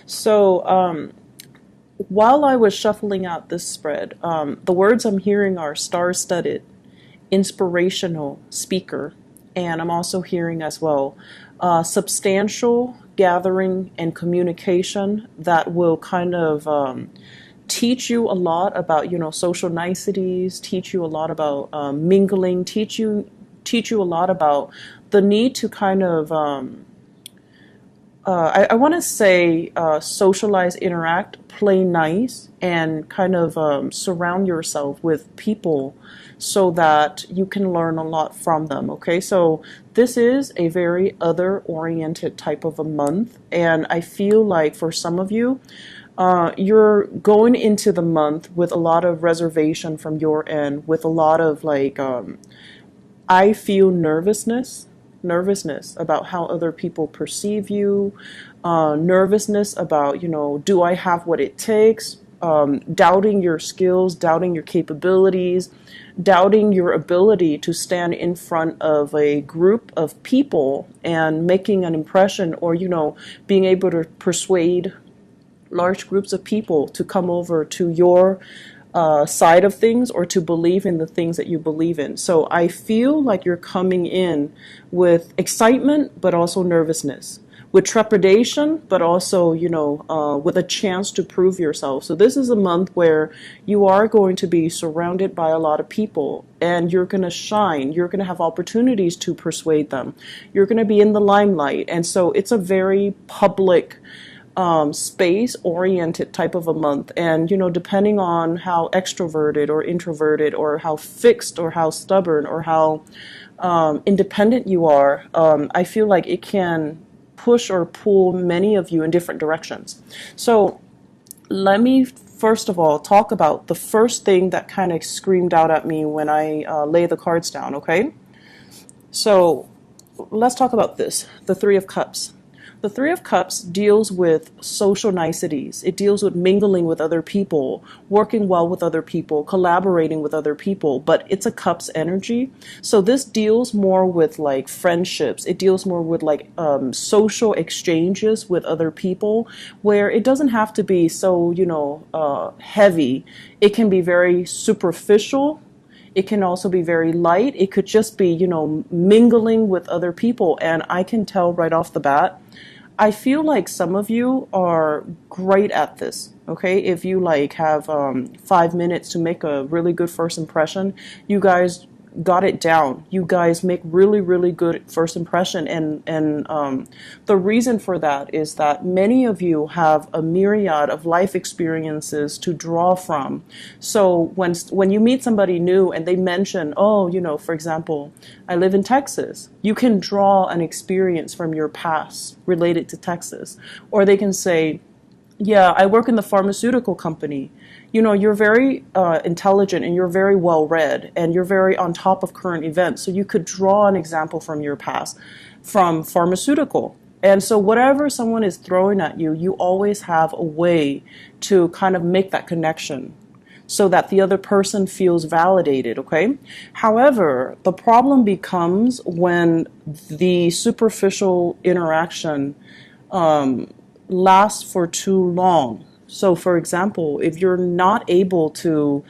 So, while I was shuffling out this spread, the words I'm hearing are star-studded, inspirational speaker, and I'm also hearing as well substantial gathering and communication that will kind of teach you a lot about, social niceties, teach you a lot about mingling, teach you a lot about the need to kind of I want to say socialize, interact, play nice, and kind of surround yourself with people so that you can learn a lot from them. Okay, so this is a very other-oriented type of a month, and I feel like for some of you, you're going into the month with a lot of reservation from your end, with a lot of like, I feel nervousness about how other people perceive you, nervousness about, do I have what it takes, doubting your skills, doubting your capabilities, doubting your ability to stand in front of a group of people and making an impression, or, being able to persuade large groups of people to come over to your side of things, or to believe in the things that you believe in. So I feel like you're coming in with excitement, but also nervousness, with trepidation, but also, with a chance to prove yourself. So this is a month where you are going to be surrounded by a lot of people, and you're going to shine. You're going to have opportunities to persuade them. You're going to be in the limelight. And so it's a very public space-oriented type of a month. And, depending on how extroverted or introverted, or how fixed or how stubborn or how independent you are, I feel like it can push or pull many of you in different directions. So let me first of all talk about the first thing that kind of screamed out at me when I lay the cards down, okay? So let's talk about this, the Three of Cups. The Three of Cups deals with social niceties. It deals with mingling with other people, working well with other people, collaborating with other people, but it's a Cups energy. So this deals more with like friendships. It deals more with like social exchanges with other people, where it doesn't have to be so, heavy. It can be very superficial. It can also be very light. It could just be, mingling with other people. And I can tell right off the bat, I feel like some of you are great at this, okay? If you like have 5 minutes to make a really good first impression, you guys got it down. You guys make really, really good first impression. And the reason for that is that many of you have a myriad of life experiences to draw from. So when you meet somebody new and they mention, oh, for example, I live in Texas, you can draw an experience from your past related to Texas. Or they can say, yeah, I work in the pharmaceutical company. You're very intelligent, and you're very well read, and you're very on top of current events. So you could draw an example from your past, from pharmaceutical. And so whatever someone is throwing at you, you always have a way to kind of make that connection so that the other person feels validated, okay? However, the problem becomes when the superficial interaction lasts for too long. So, for example, if you're not able to,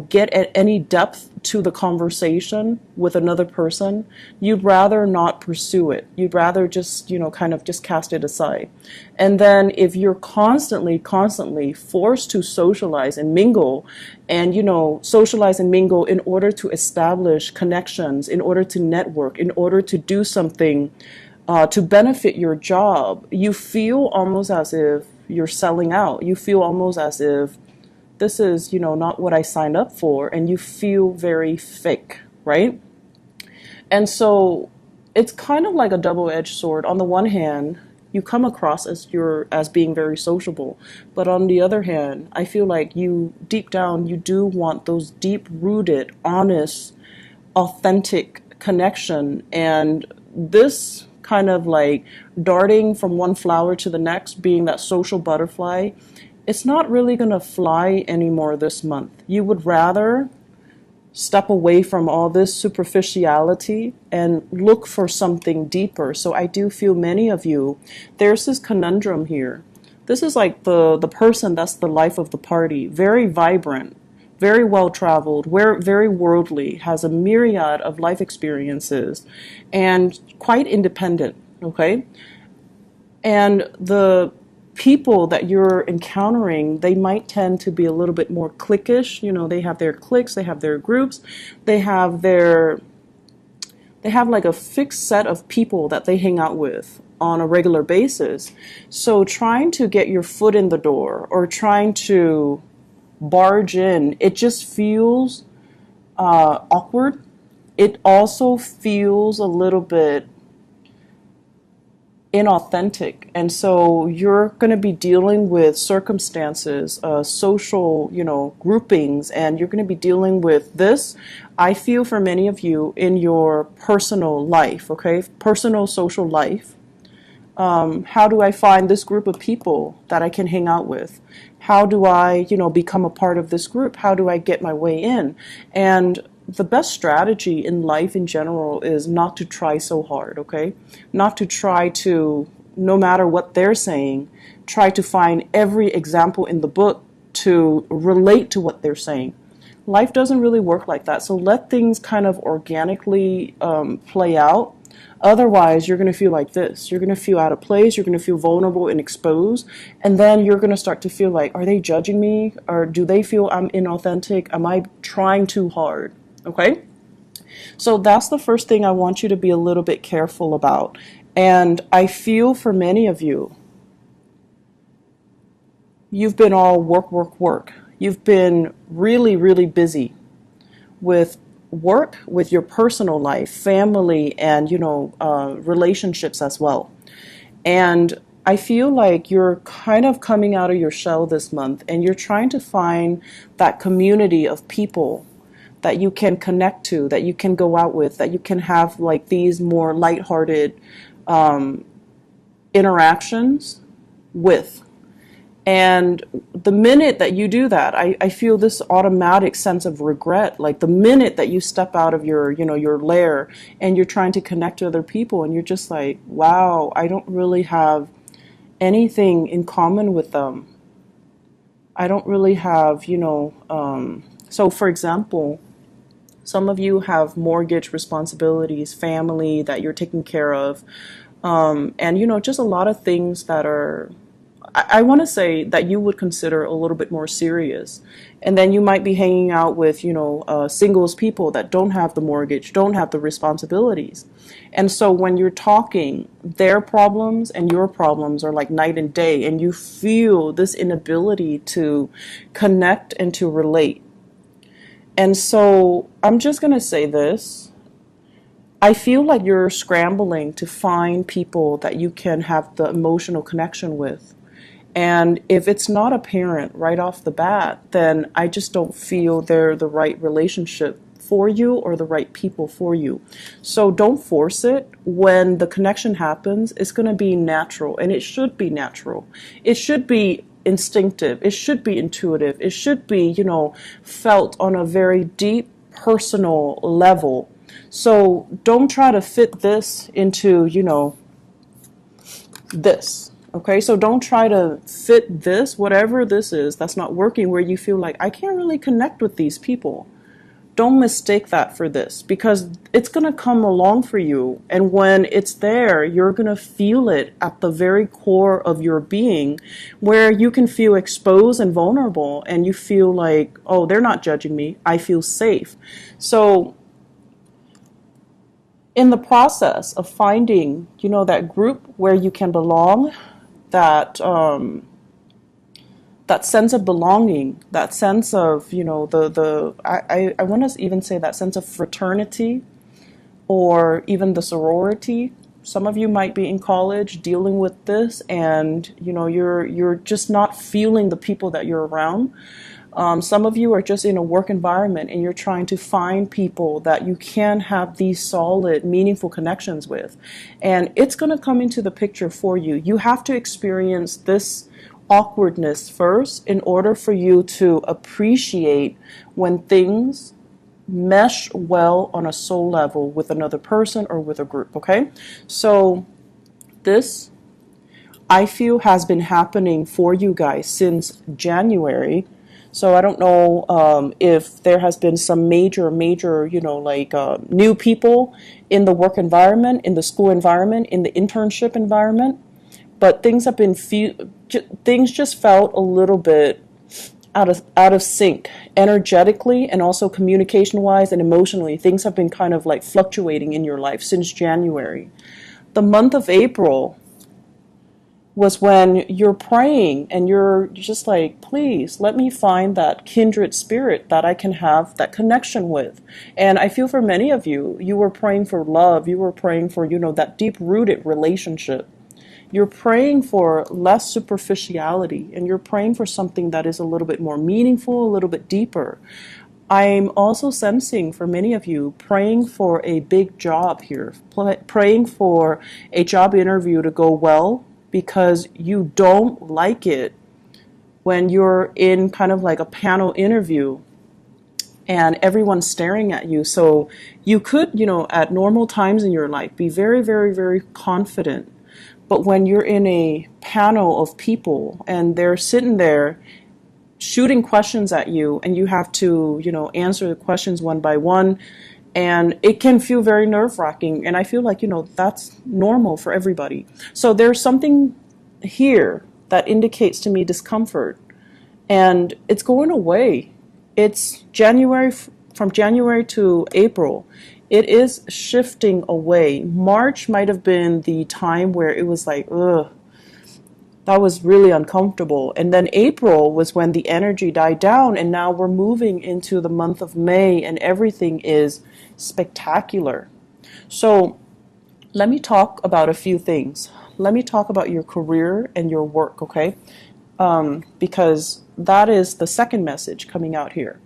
get at any depth to the conversation with another person, you'd rather not pursue it. You'd rather just, kind of just cast it aside. And then if you're constantly forced to socialize and mingle, and, socialize and mingle in order to establish connections, in order to network, in order to do something to benefit your job, you feel almost as if you're selling out. You feel almost as if this is, not what I signed up for, and you feel very fake, right? And so it's kind of like a double-edged sword. On the one hand, you come across as being very sociable, but on the other hand, I feel like you deep down, you do want those deep-rooted, honest, authentic connection. And this kind of like darting from one flower to the next, being that social butterfly, it's not really going to fly anymore this month. You would rather step away from all this superficiality and look for something deeper. So I do feel many of you, there's this conundrum here. This is like the person that's the life of the party, very vibrant, very well traveled, very worldly, has a myriad of life experiences, and quite independent, okay? And the people that you're encountering, they might tend to be a little bit more cliquish. You know, they have their cliques, they have their groups, they have like a fixed set of people that they hang out with on a regular basis. So trying to get your foot in the door or trying to barge in, it just feels awkward. It also feels a little bit inauthentic, and so you're going to be dealing with circumstances, social, groupings, and you're going to be dealing with this, I feel, for many of you in your personal life, okay, personal social life. How do I find this group of people that I can hang out with? How do I, become a part of this group? How do I get my way in? And the best strategy in life in general is not to try so hard, okay? Not to try to, no matter what they're saying, try to find every example in the book to relate to what they're saying. Life doesn't really work like that. So let things kind of organically play out. Otherwise, you're going to feel like this. You're going to feel out of place. You're going to feel vulnerable and exposed. And then you're going to start to feel like, are they judging me? Or do they feel I'm inauthentic? Am I trying too hard? Okay? So that's the first thing I want you to be a little bit careful about. And I feel for many of you, you've been all work, work, work. You've been really, really busy with work, with your personal life, family, and, relationships as well. And I feel like you're kind of coming out of your shell this month, and you're trying to find that community of people that you can connect to, that you can go out with, that you can have like these more lighthearted interactions with. And the minute that you do that, I feel this automatic sense of regret. Like the minute that you step out of your lair and you're trying to connect to other people, and you're just like, wow, I don't really have anything in common with them. I don't really have, so for example, some of you have mortgage responsibilities, family that you're taking care of, and, just a lot of things that are, I want to say that you would consider a little bit more serious. And then you might be hanging out with, singles people that don't have the mortgage, don't have the responsibilities. And so when you're talking, their problems and your problems are like night and day, and you feel this inability to connect and to relate. And so I'm just going to say this. I feel like you're scrambling to find people that you can have the emotional connection with. And if it's not apparent right off the bat, then I just don't feel they're the right relationship for you or the right people for you. So don't force it. When the connection happens, it's going to be natural, and it should be natural. It should be instinctive. It should be intuitive. It should be, felt on a very deep personal level. So don't try to fit this into, this. Okay, so don't try to fit this, whatever this is, that's not working, where you feel like, I can't really connect with these people. Don't mistake that for this, because it's going to come along for you. And when it's there, you're going to feel it at the very core of your being, where you can feel exposed and vulnerable, and you feel like, oh, they're not judging me. I feel safe. So in the process of finding, that group where you can belong, that sense of belonging, that sense of, I want to even say that sense of fraternity, or even the sorority. Some of you might be in college dealing with this, and you're just not feeling the people that you're around. Some of you are just in a work environment, and you're trying to find people that you can have these solid, meaningful connections with. And it's going to come into the picture for you. You have to experience this awkwardness first in order for you to appreciate when things mesh well on a soul level with another person or with a group, okay? So this, I feel, has been happening for you guys since January. So I don't know if there has been some major, new people in the work environment, in the school environment, in the internship environment, but things have been things just felt a little bit out of sync energetically, and also communication wise and emotionally. Things have been kind of like fluctuating in your life since January. The month of April was when you're praying and you're just like, please let me find that kindred spirit that I can have that connection with. And I feel for many of you, you were praying for love. You were praying for, that deep rooted relationship. You're praying for less superficiality, and you're praying for something that is a little bit more meaningful, a little bit deeper. I'm also sensing for many of you praying for a big job here, praying for a job interview to go well, because you don't like it when you're in kind of like a panel interview and everyone's staring at you. So you could, at normal times in your life, be very, very, very confident. But when you're in a panel of people and they're sitting there shooting questions at you, and you have to, answer the questions one by one, and it can feel very nerve-wracking. And I feel like, that's normal for everybody. So there's something here that indicates to me discomfort, and it's going away. It's January, from January to April. It is shifting away. March might have been the time where it was like, ugh, that was really uncomfortable. And then April was when the energy died down, and now we're moving into the month of May, and everything is spectacular. So let me talk about a few things. Let me talk about your career and your work, okay? Because that is the second message coming out here.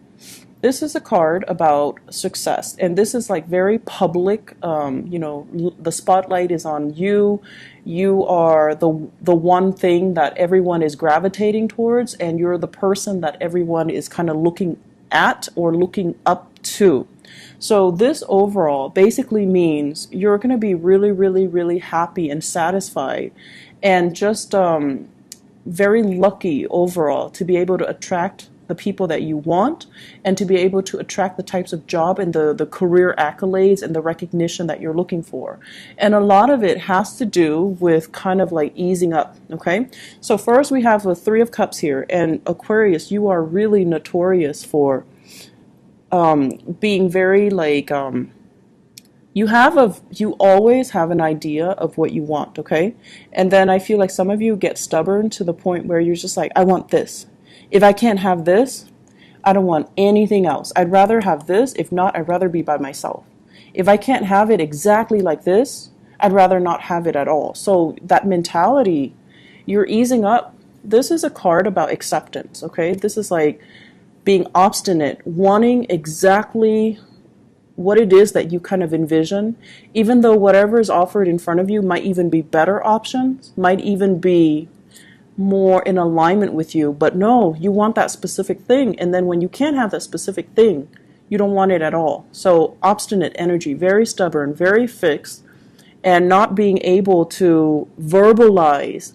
This is a card about success, and this is like very public. The spotlight is on you. You are the one thing that everyone is gravitating towards, and you're the person that everyone is kind of looking at or looking up to. So this overall basically means you're going to be really, really, really happy and satisfied, and just very lucky overall to be able to attract the people that you want, and to be able to attract the types of job and the career accolades and the recognition that you're looking for. And a lot of it has to do with kind of like easing up, okay? So first we have the Three of Cups here, and Aquarius, you are really notorious for being very like, you always have an idea of what you want, okay? And then I feel like some of you get stubborn to the point where you're just like, I want this. If I can't have this, I don't want anything else. I'd rather have this. If not, I'd rather be by myself. If I can't have it exactly like this, I'd rather not have it at all. So that mentality, you're easing up. This is a card about acceptance, okay? This is like being obstinate, wanting exactly what it is that you kind of envision, even though whatever is offered in front of you might even be better options, might even be more in alignment with you. But no, you want that specific thing, and then when you can't have that specific thing, you don't want it at all. So obstinate energy, very stubborn, very fixed, and not being able to verbalize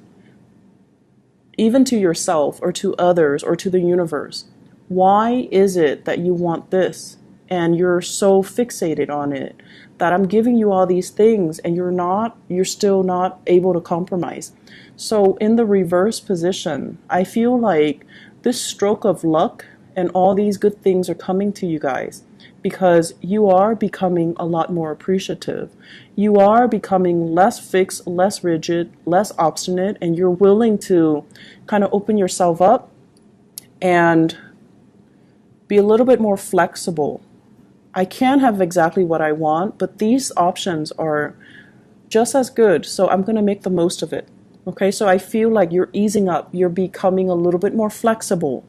even to yourself or to others or to the universe, why is it that you want this? And you're so fixated on it that I'm giving you all these things, and you're still not able to compromise. So in the reverse position, I feel like this stroke of luck and all these good things are coming to you guys because you are becoming a lot more appreciative. You are becoming less fixed, less rigid, less obstinate, and you're willing to kind of open yourself up and be a little bit more flexible. I can't have exactly what I want, but these options are just as good, so I'm going to make the most of it. Okay, so I feel like you're easing up. You're becoming a little bit more flexible.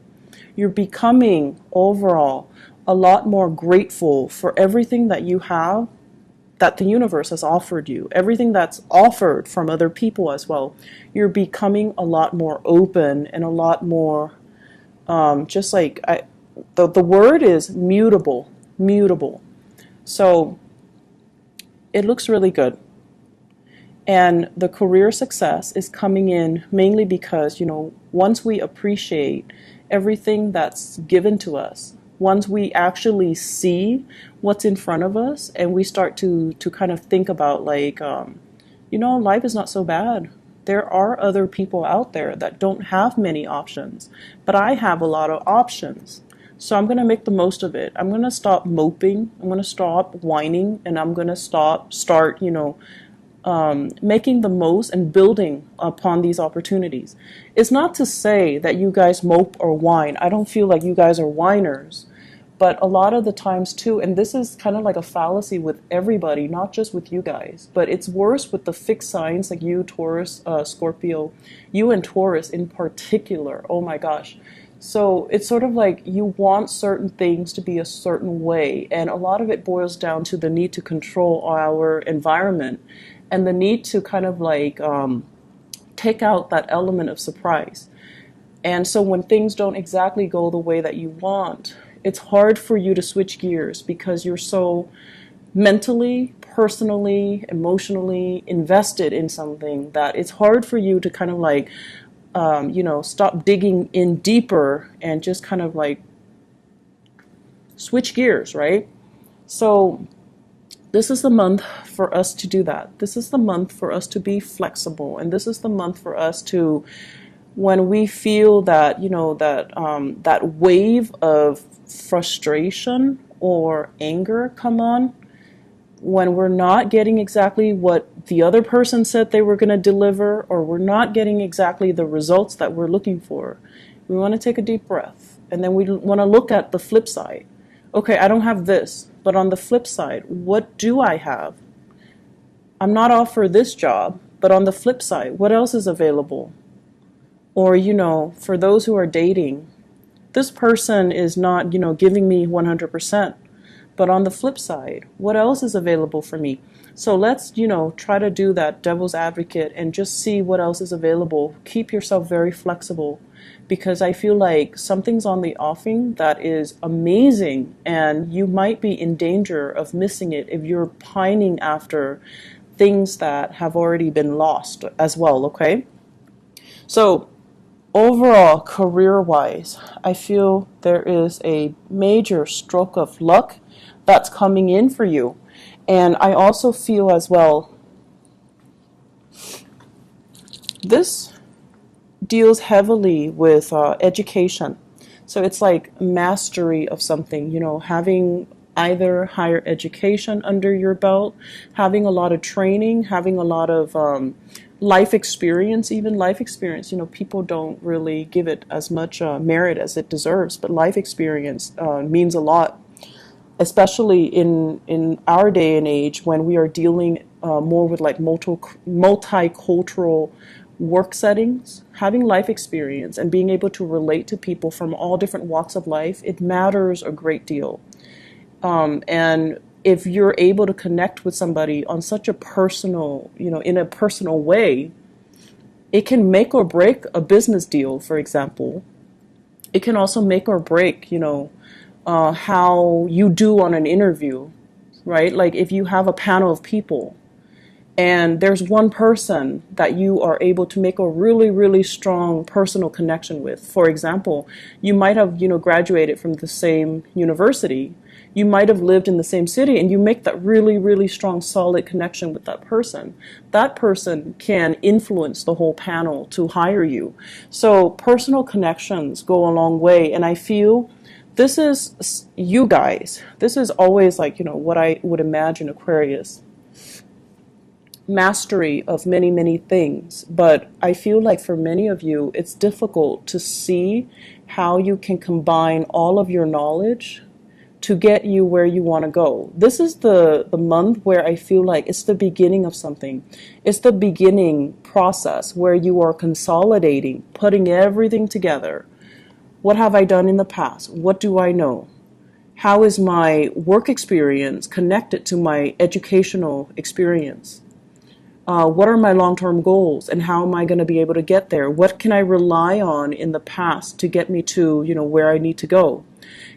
You're becoming overall a lot more grateful for everything that you have, that the universe has offered you, everything that's offered from other people as well. You're becoming a lot more open and a lot more, the word is mutable. mutable. So it looks really good. And the career success is coming in mainly because, once we appreciate everything that's given to us, once we actually see what's in front of us and we start to kind of think about like, life is not so bad. There are other people out there that don't have many options, but I have a lot of options. So I'm going to make the most of it. I'm going to stop moping. I'm going to stop whining, and I'm going to start, making the most and building upon these opportunities. It's not to say that you guys mope or whine. I don't feel like you guys are whiners. But a lot of the times too, and this is kind of like a fallacy with everybody, not just with you guys, but it's worse with the fixed signs like you, Taurus, Scorpio, you and Taurus in particular. Oh my gosh. So it's sort of like you want certain things to be a certain way. And a lot of it boils down to the need to control our environment and the need to kind of like take out that element of surprise. And so when things don't exactly go the way that you want, it's hard for you to switch gears because you're so mentally, personally, emotionally invested in something that it's hard for you to kind of like, stop digging in deeper and just kind of like switch gears, right? So this is the month for us to do that. This is the month for us to be flexible. And this is the month for us to, when we feel that, that wave of frustration or anger come on, when we're not getting exactly what the other person said they were going to deliver, or we're not getting exactly the results that we're looking for, we want to take a deep breath. And then we want to look at the flip side. Okay, I don't have this, but on the flip side, what do I have? I'm not offered this job, but on the flip side, what else is available? Or, for those who are dating, this person is not, giving me 100%. But on the flip side, what else is available for me? So let's, try to do that devil's advocate and just see what else is available. Keep yourself very flexible, because I feel like something's on the offing that is amazing, and you might be in danger of missing it if you're pining after things that have already been lost as well, okay? So overall, career-wise, I feel there is a major stroke of luck that's coming in for you. And I also feel as well, this deals heavily with education. So it's like mastery of something, having either higher education under your belt, having a lot of training, having a lot of life experience. Even life experience, people don't really give it as much merit as it deserves, but life experience means a lot, especially in our day and age when we are dealing more with like multicultural work settings. Having life experience and being able to relate to people from all different walks of life, it matters a great deal. And if you're able to connect with somebody on such a personal, in a personal way, it can make or break a business deal, for example. It can also make or break, how you do on an interview, right? Like if you have a panel of people and there's one person that you are able to make a really, really strong personal connection with. For example, you might have, graduated from the same university. You might have lived in the same city, and you make that really, really strong, solid connection with that person. That person can influence the whole panel to hire you. So personal connections go a long way. And I feel this is you guys. This is always like, what I would imagine Aquarius. Mastery of many, many things. But I feel like for many of you, it's difficult to see how you can combine all of your knowledge to get you where you want to go. This is the month where I feel like it's the beginning of something. It's the beginning process where you are consolidating, putting everything together. What have I done in the past? What do I know? How is my work experience connected to my educational experience? What are my long-term goals, and how am I going to be able to get there? What can I rely on in the past to get me to, where I need to go?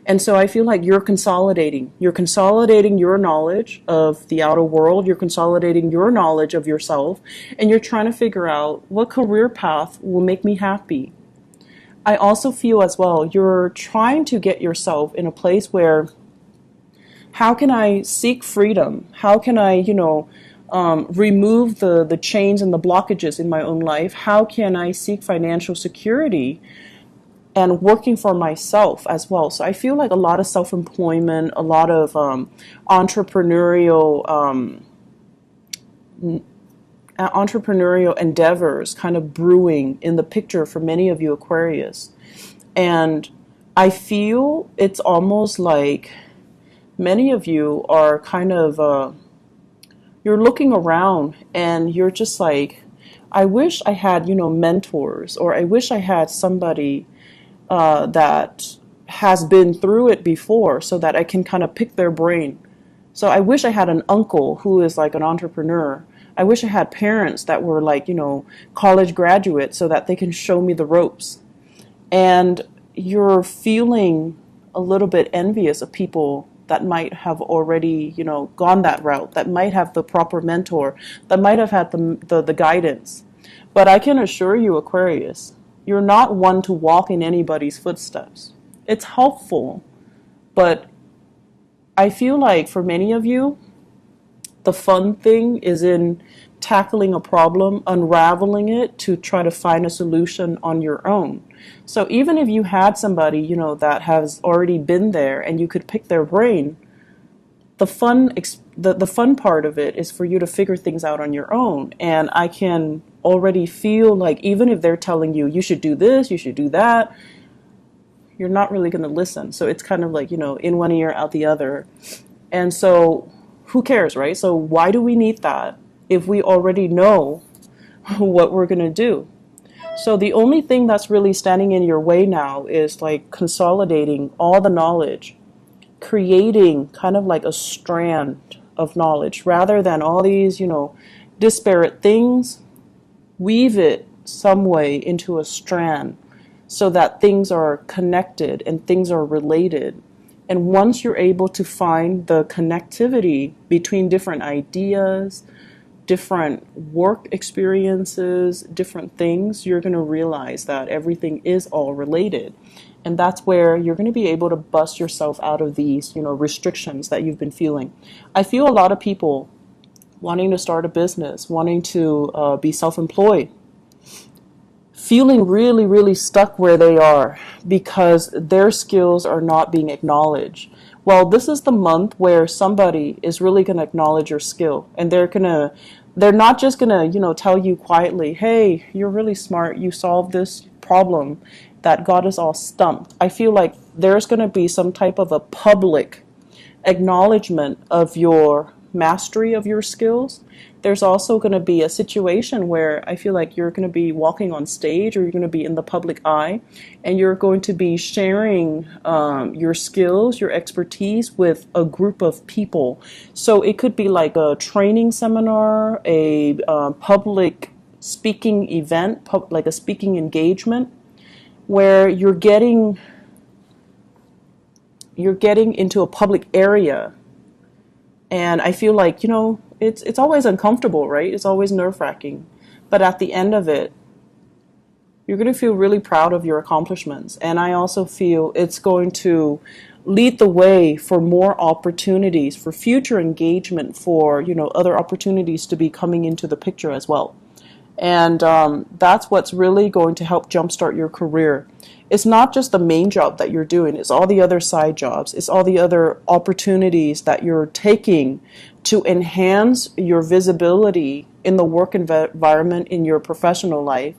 And so I feel like you're consolidating. You're consolidating your knowledge of the outer world. You're consolidating your knowledge of yourself. And you're trying to figure out what career path will make me happy. I also feel as well, you're trying to get yourself in a place where, how can I seek freedom? How can I, remove the chains and the blockages in my own life? How can I seek financial security and working for myself as well? So I feel like a lot of self-employment, a lot of entrepreneurial endeavors kind of brewing in the picture for many of you Aquarius. And I feel it's almost like many of you are kind of, you're looking around and you're just like, I wish I had, mentors, or I wish I had somebody that has been through it before so that I can kind of pick their brain. So I wish I had an uncle who is like an entrepreneur. I wish I had parents that were like, college graduates so that they can show me the ropes. And you're feeling a little bit envious of people that might have already, gone that route, that might have the proper mentor, that might have had the guidance. But I can assure you, Aquarius, you're not one to walk in anybody's footsteps. It's helpful, but I feel like for many of you, the fun thing is in tackling a problem, unraveling it to try to find a solution on your own. So even if you had somebody, that has already been there and you could pick their brain, the fun part of it is for you to figure things out on your own. And I can already feel like even if they're telling you, you should do this, you should do that, you're not really going to listen. So it's kind of like, in one ear, out the other. And so who cares, right? So why do we need that if we already know what we're going to do? So the only thing that's really standing in your way now is like consolidating all the knowledge, creating kind of like a strand of knowledge rather than all these, disparate things. Weave it some way into a strand so that things are connected and things are related. And once you're able to find the connectivity between different ideas, different work experiences, different things, you're going to realize that everything is all related. And that's where you're going to be able to bust yourself out of these, restrictions that you've been feeling. I feel a lot of people wanting to start a business, wanting to be self-employed, feeling really, really stuck where they are because their skills are not being acknowledged. Well, this is the month where somebody is really going to acknowledge your skill, and they're not just going to, tell you quietly, hey, you're really smart, you solved this problem that got us all stumped. I feel like there's going to be some type of a public acknowledgement of your mastery of your skills. There's also going to be a situation where I feel like you're going to be walking on stage, or you're going to be in the public eye, and you're going to be sharing your skills, your expertise with a group of people. So it could be like a training seminar, a public speaking event, like a speaking engagement, where you're getting into a public area. And I feel like, it's always uncomfortable, right? It's always nerve-wracking. But at the end of it, you're going to feel really proud of your accomplishments. And I also feel it's going to lead the way for more opportunities, for future engagement, for, other opportunities to be coming into the picture as well. And that's what's really going to help jumpstart your career. It's not just the main job that you're doing. It's all the other side jobs. It's all the other opportunities that you're taking to enhance your visibility in the work environment, in your professional life.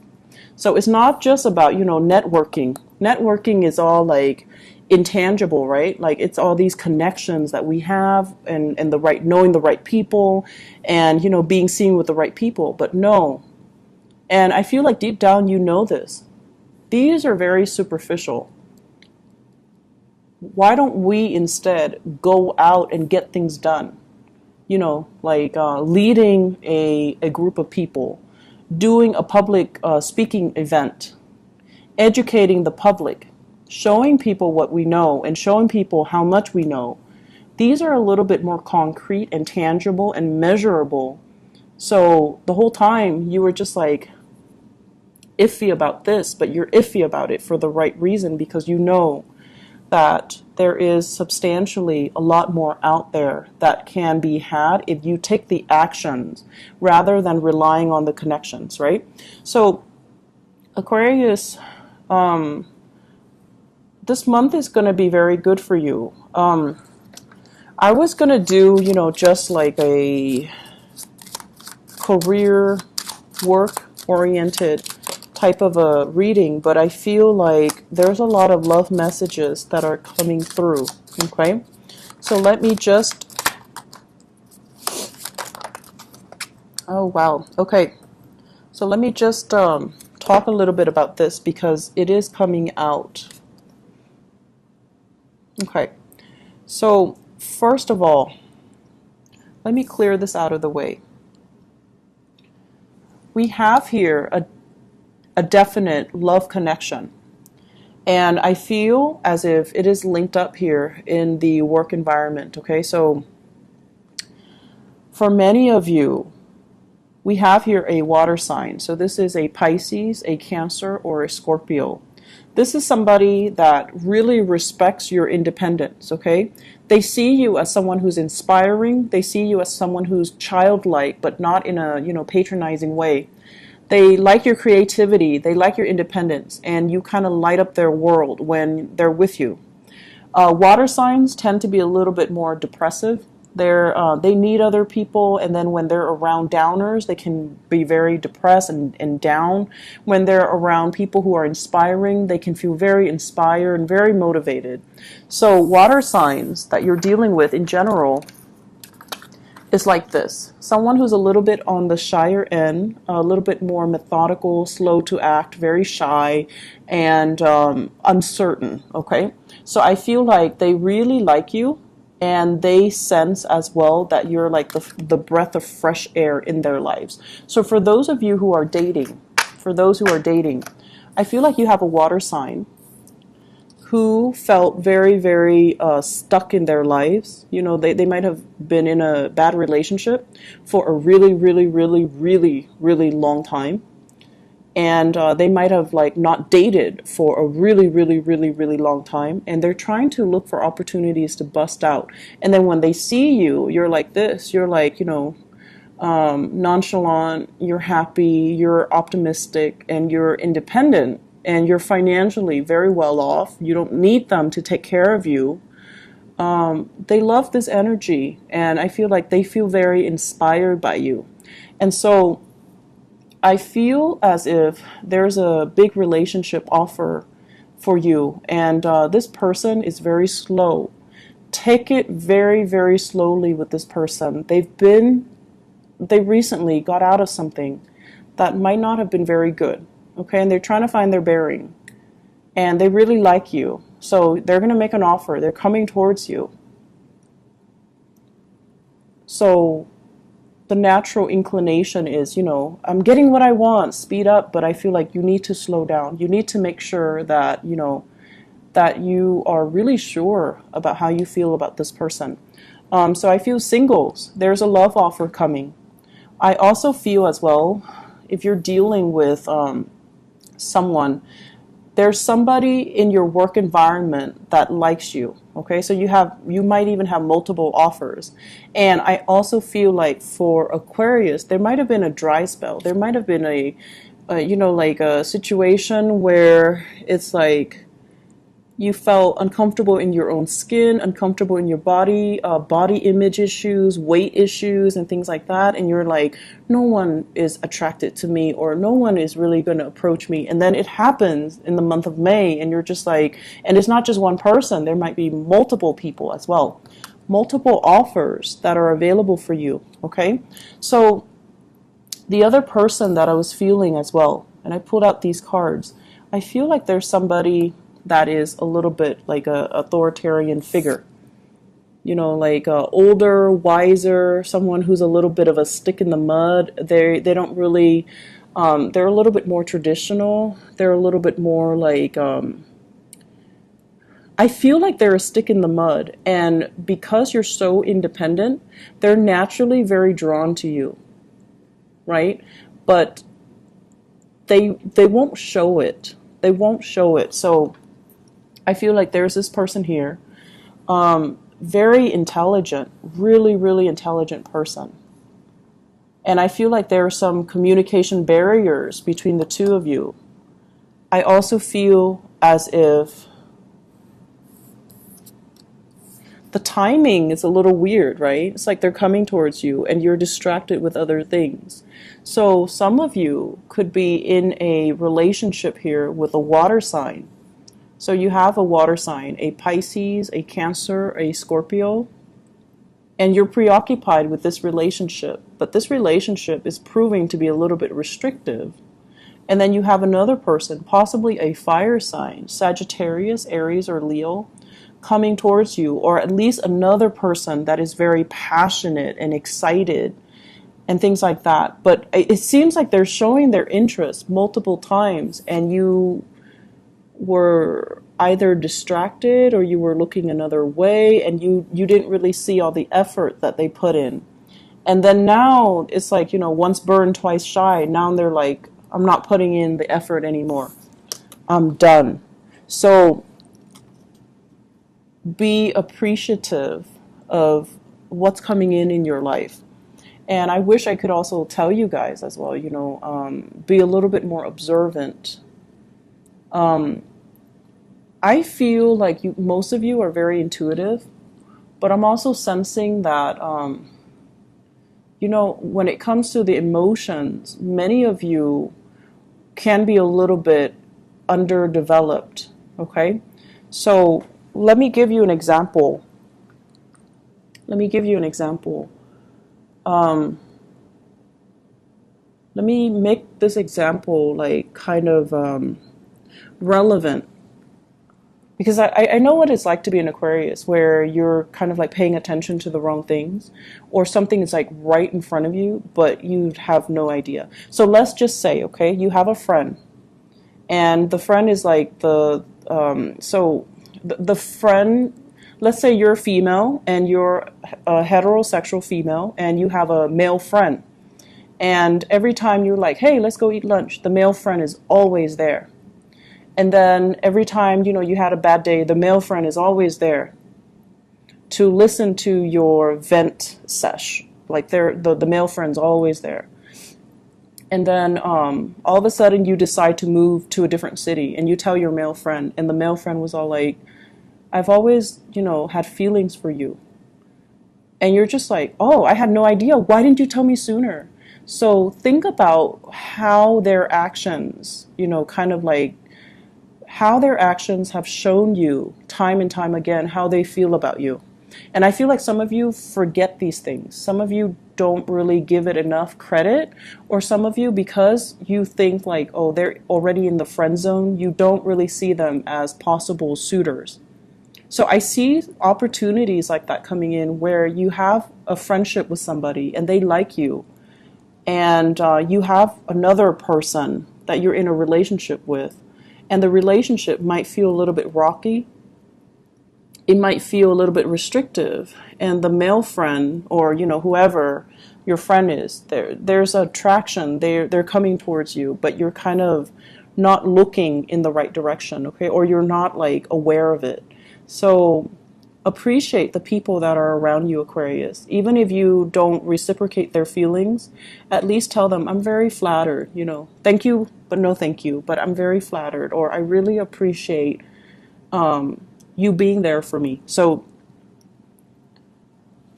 So it's not just about, networking. Networking is all like intangible, right? Like it's all these connections that we have and knowing the right people and, being seen with the right people. But no. And I feel like deep down, this. These are very superficial. Why don't we instead go out and get things done? Leading a group of people, doing a public speaking event, educating the public, showing people what we know and showing people how much we know. These are a little bit more concrete and tangible and measurable. So the whole time you were just like iffy about this, but you're iffy about it for the right reason, because you know that there is substantially a lot more out there that can be had if you take the actions rather than relying on the connections, right? So Aquarius, this month is going to be very good for you. I was going to do, just like a career work oriented type of a reading, but I feel like there's a lot of love messages that are coming through. Okay, so let me just, oh wow, okay, so let me just talk a little bit about this because it is coming out. Okay, so first of all, let me clear this out of the way. We have here a definite love connection. And I feel as if it is linked up here in the work environment. Okay, so for many of you, we have here a water sign. So this is a Pisces, a Cancer, or a Scorpio. This is somebody that really respects your independence, okay? They see you as someone who's inspiring. They see you as someone who's childlike, but not in a, patronizing way. They like your creativity. They like your independence, and you kind of light up their world when they're with you. Water signs tend to be a little bit more depressive. They need other people, and then when they're around downers, they can be very depressed and down. When they're around people who are inspiring, they can feel very inspired and very motivated. So water signs that you're dealing with in general is like this. Someone who's a little bit on the shyer end, a little bit more methodical, slow to act, very shy, and uncertain, okay? So I feel like they really like you, and they sense as well that you're like the breath of fresh air in their lives. So for those of you who are dating, I feel like you have a water sign who felt very, very stuck in their lives. They might have been in a bad relationship for a really, really, really, really, really long time. And they might have not dated for a really, really, really, really long time. And they're trying to look for opportunities to bust out. And then when they see you, you're like this. You're like, nonchalant, you're happy, you're optimistic, and you're independent. And you're financially very well off. You don't need them to take care of you. They love this energy, and I feel like they feel very inspired by you. And so I feel as if there's a big relationship offer for you, and this person is very slow. Take it very, very slowly with this person. They recently got out of something that might not have been very good. Okay, and they're trying to find their bearing, and they really like you. So they're going to make an offer. They're coming towards you. So the natural inclination is, I'm getting what I want, speed up, but I feel like you need to slow down. You need to make sure that, that you are really sure about how you feel about this person. So I feel singles, there's a love offer coming. I also feel as well, if you're dealing with someone, there's somebody in your work environment that likes you. Okay, so you might even have multiple offers. And I also feel like for Aquarius, there might have been a dry spell. There might have been a situation where it's like you felt uncomfortable in your own skin, uncomfortable in your body, body image issues, weight issues, and things like that. And you're like, no one is attracted to me, or no one is really going to approach me. And then it happens in the month of May, and you're just like, and it's not just one person. There might be multiple people as well, multiple offers that are available for you. Okay, so the other person that I was feeling as well, and I pulled out these cards, I feel like there's somebody that is a little bit like a authoritarian figure, like older, wiser, someone who's a little bit of a stick in the mud. They don't really, they're a little bit more traditional. They're a little bit more like I feel like they're a stick in the mud, and because you're so independent, they're naturally very drawn to you, right? But they won't show it. They won't show it. So I feel like there's this person here, very intelligent, really, really intelligent person. And I feel like there are some communication barriers between the two of you. I also feel as if the timing is a little weird, right? It's like they're coming towards you and you're distracted with other things. So some of you could be in a relationship here with a water sign. So you have a water sign, a Pisces, a Cancer, a Scorpio, and you're preoccupied with this relationship. But this relationship is proving to be a little bit restrictive. And then you have another person, possibly a fire sign, Sagittarius, Aries, or Leo, coming towards you, or at least another person that is very passionate and excited and things like that. But it seems like they're showing their interest multiple times, and you were either distracted or you were looking another way, and you didn't really see all the effort that they put in. And then now it's like, once burned, twice shy. Now they're like, I'm not putting in the effort anymore. I'm done. So be appreciative of what's coming in your life. And I wish I could also tell you guys as well, be a little bit more observant. I feel like most of you are very intuitive, but I'm also sensing that, when it comes to the emotions, many of you can be a little bit underdeveloped, okay? So let me give you an example. Let me make this example like kind of relevant, because I know what it's like to be an Aquarius, where you're kind of like paying attention to the wrong things, or something is like right in front of you, but you have no idea. So let's just say, okay, you have a friend, and the friend is like the friend, let's say you're female and you're a heterosexual female and you have a male friend. And every time you're like, hey, let's go eat lunch, the male friend is always there. And then every time, you had a bad day, the male friend is always there to listen to your vent sesh. Like the male friend's always there. And then all of a sudden you decide to move to a different city and you tell your male friend, and the male friend was all like, I've always, had feelings for you. And you're just like, oh, I had no idea. Why didn't you tell me sooner? So think about how their actions, kind of like how their actions have shown you time and time again how they feel about you. And I feel like some of you forget these things. Some of you don't really give it enough credit, or some of you, because you think like, oh, they're already in the friend zone, you don't really see them as possible suitors. So I see opportunities like that coming in where you have a friendship with somebody and they like you, and you have another person that you're in a relationship with, and the relationship might feel a little bit rocky. It might feel a little bit restrictive, and the male friend, or whoever your friend is, there's attraction. They're coming towards you, but you're kind of not looking in the right direction, okay? Or you're not like aware of it. So appreciate the people that are around you, Aquarius. Even if you don't reciprocate their feelings, at least tell them, I'm very flattered, thank you, but no thank you, but I'm very flattered, or I really appreciate you being there for me. So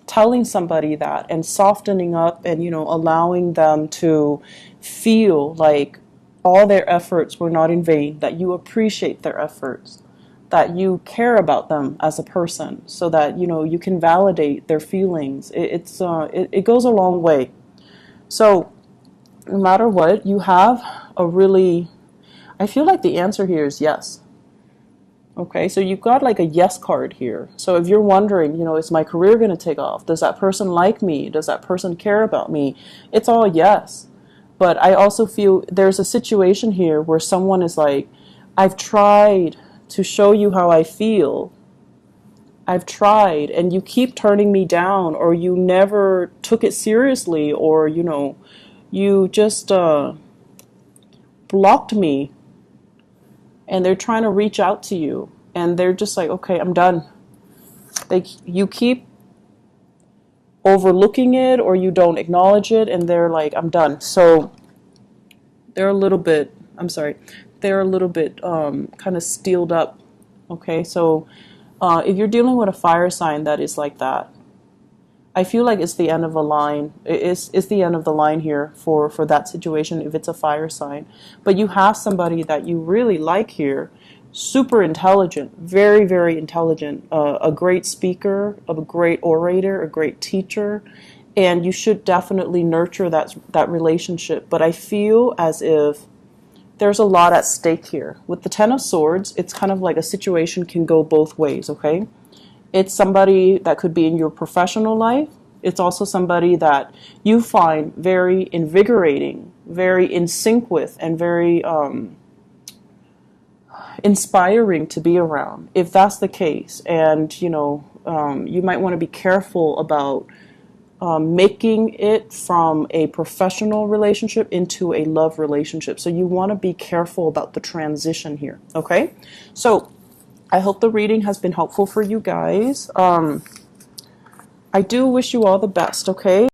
telling somebody that and softening up and, allowing them to feel like all their efforts were not in vain, that you appreciate their efforts, that you care about them as a person, so that, you can validate their feelings. It goes a long way. So no matter what, you have I feel like the answer here is yes. Okay, so you've got like a yes card here. So if you're wondering, is my career going to take off? Does that person like me? Does that person care about me? It's all yes. But I also feel there's a situation here where someone is like, I've tried to show you how I feel. I've tried, and you keep turning me down, or you never took it seriously, or, you know, you just blocked me, and they're trying to reach out to you, and they're just like, okay, I'm done. You keep overlooking it, or you don't acknowledge it, and they're like, I'm done. So they're a little bit, I'm sorry, they're a little bit kind of steeled up. Okay, so if you're dealing with a fire sign that is like that, I feel like it's the end of a line. It's the end of the line here for that situation if it's a fire sign. But you have somebody that you really like here, super intelligent, very, very intelligent, a great speaker, a great orator, a great teacher, and you should definitely nurture that relationship. But I feel as if there's a lot at stake here. With the Ten of Swords, it's kind of like a situation can go both ways, okay? It's somebody that could be in your professional life. It's also somebody that you find very invigorating, very in sync with, and very inspiring to be around, if that's the case. And, you know, you might want to be careful about making it from a professional relationship into a love relationship. So you want to be careful about the transition here, okay? So I hope the reading has been helpful for you guys. I do wish you all the best, okay?